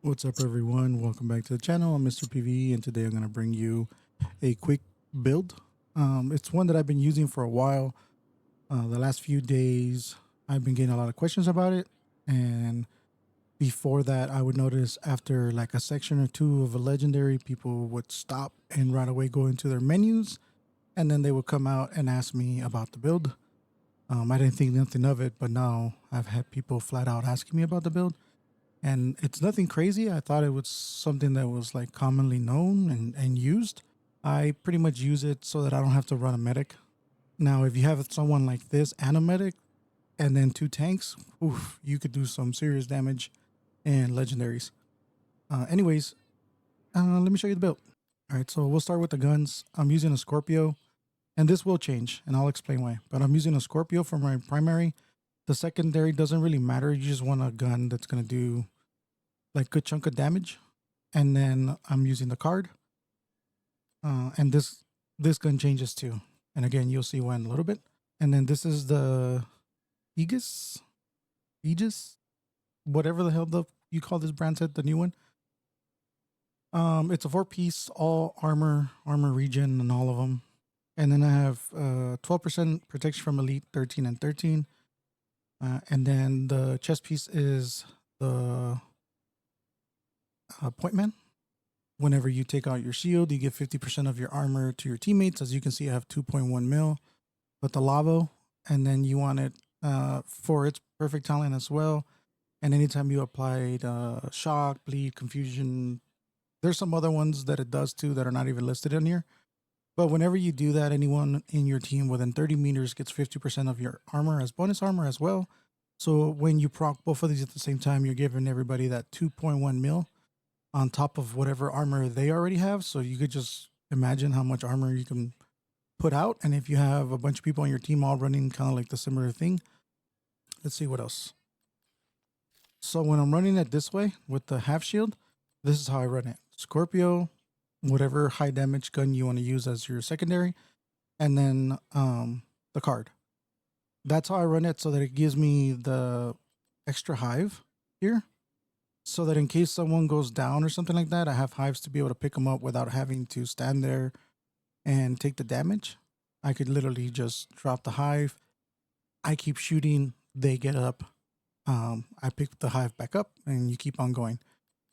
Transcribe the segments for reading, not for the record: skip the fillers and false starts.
What's up, everyone? Welcome back to the channel. I'm Mr.PvE, and today I'm going to bring you a quick build. It's one that I've been using for a while. The last few days, I've been getting a lot of questions about it, and before that, I would notice after like a section or two of a legendary, people would stop and right away go into their menus, and then they would come out and ask me about the build. I didn't think nothing of it, but now I've had people flat out asking me about the build. And it's nothing crazy. I thought it was something that was like commonly known and used. I pretty much use it so that I don't have to run a medic. Now, if you have someone like this and a medic and then two tanks, oof, you could do some serious damage in legendaries. Anyways, let me show you the build. All right, so we'll start with the guns. I'm using a Scorpio, and this will change, and I'll explain why. But I'm using a Scorpio for my primary. The secondary doesn't really matter. You just want a gun that's going to do like good chunk of damage. And then I'm using the card. And this gun changes too. And again, you'll see why in a little bit. And then this is the Aegis, whatever the hell you call this brand set, the new one. It's a 4-piece, all armor regen and all of them. And then I have 12% protection from elite, 13 and 13. And then the chest piece is the point man. Whenever you take out your shield, you give 50% of your armor to your teammates. As you can see, I have 2.1 mil with the lavo, and then you want it for its perfect talent as well. And anytime you applied shock, bleed, confusion, there's some other ones that it does too that are not even listed in here. But whenever you do that, anyone in your team within 30 meters gets 50% of your armor as bonus armor as well. So when you proc both of these at the same time, you're giving everybody that 2.1 mil on top of whatever armor they already have. So you could just imagine how much armor you can put out. And if you have a bunch of people on your team all running kind of like the similar thing, let's see what else. So when I'm running it this way with the half shield, this is how I run it. Scorpio, whatever high damage gun you want to use as your secondary, and then the card. That's how I run it, so that it gives me the extra hive here, so that in case someone goes down or something like that, I have hives to be able to pick them up without having to stand there and take the damage. I could literally just drop the hive. I keep shooting, they get up. I pick the hive back up, and you keep on going.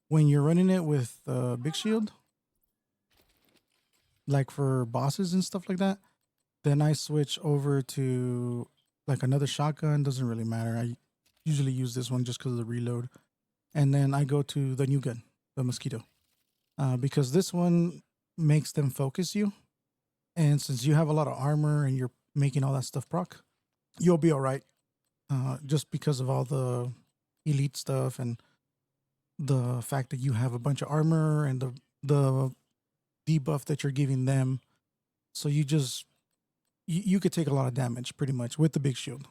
When you're running it with big shield, like for bosses and stuff like that, then I switch over to like another shotgun. Doesn't really matter. I usually use this one just because of the reload. And then I go to the new gun, the mosquito, because this one makes them focus you. And since you have a lot of armor and you're making all that stuff proc, you'll be all right. Just because of all the elite stuff and the fact that you have a bunch of armor and the debuff that you're giving them. So you could take a lot of damage pretty much with the big shield.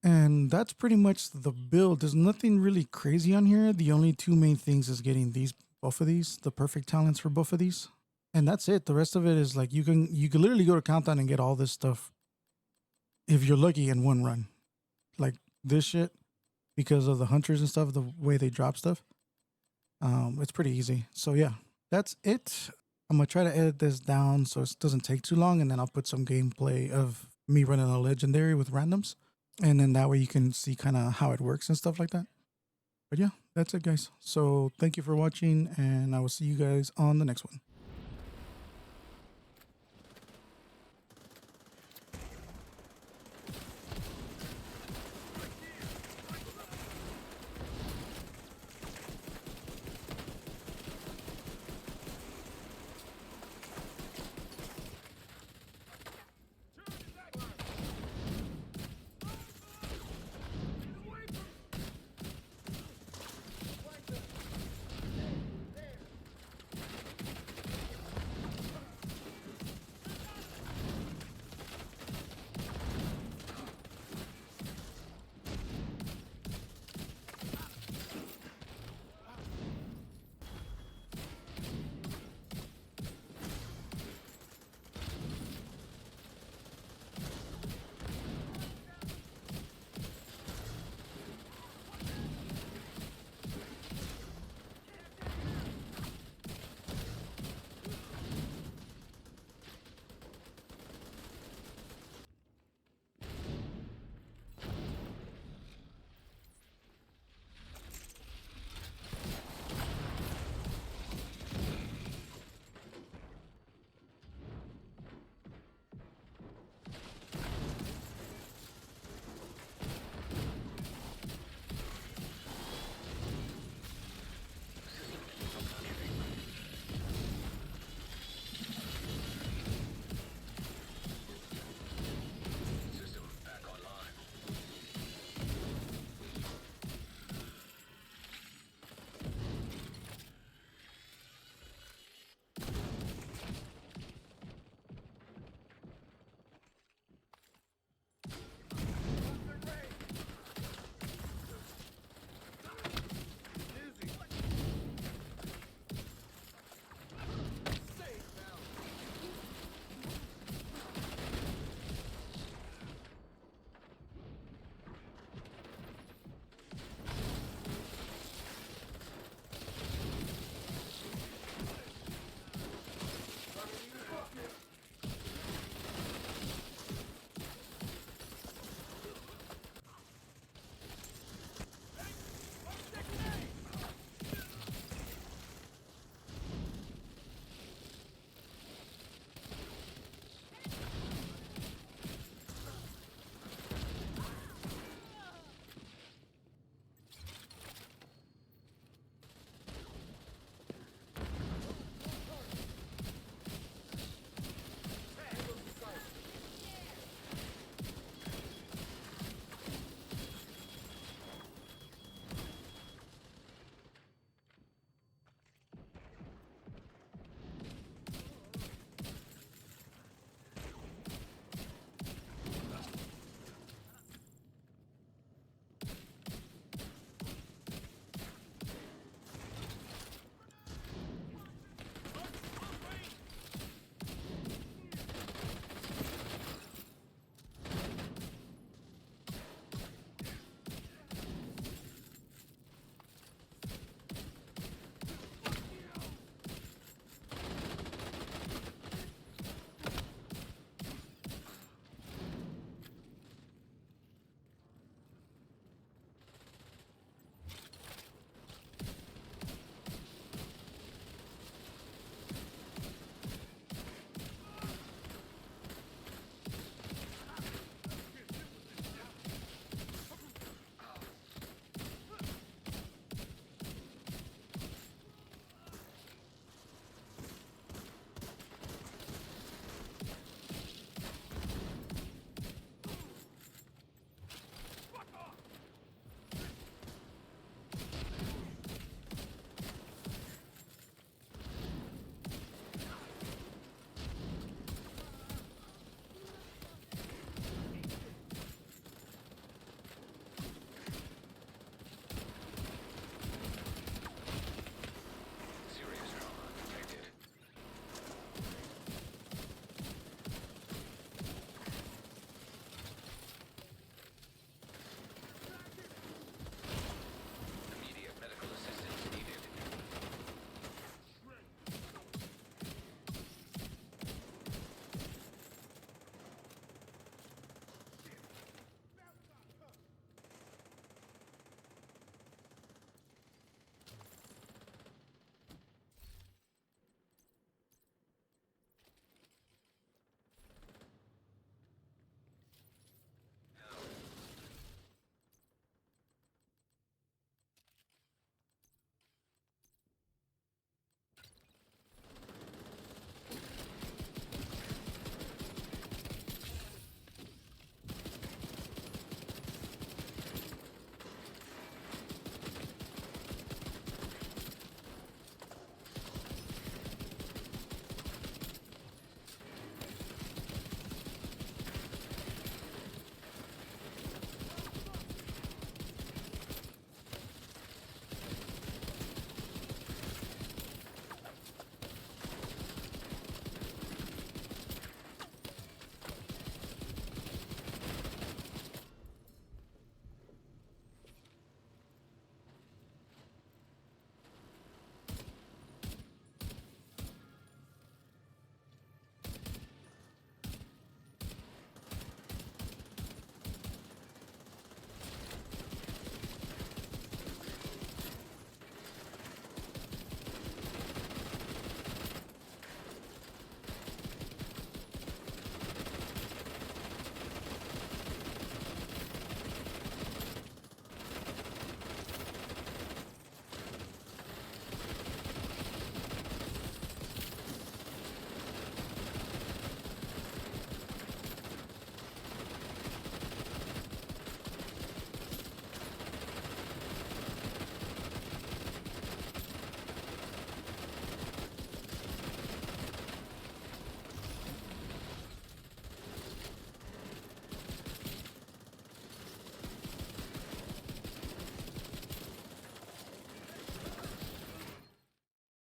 And that's pretty much the build. There's nothing really crazy on here. The only two main things is getting both of these, the perfect talents for both of these. And that's it. The rest of it is like you can literally go to Countdown and get all this stuff if you're lucky in one run. Like this shit, because of the hunters and stuff, the way they drop stuff. It's pretty easy. So yeah, that's it. I'm gonna try to edit this down so it doesn't take too long, and then I'll put some gameplay of me running a legendary with randoms. And then that way you can see kind of how it works and stuff like that. But yeah, that's it, guys. So thank you for watching, and I will see you guys on the next one.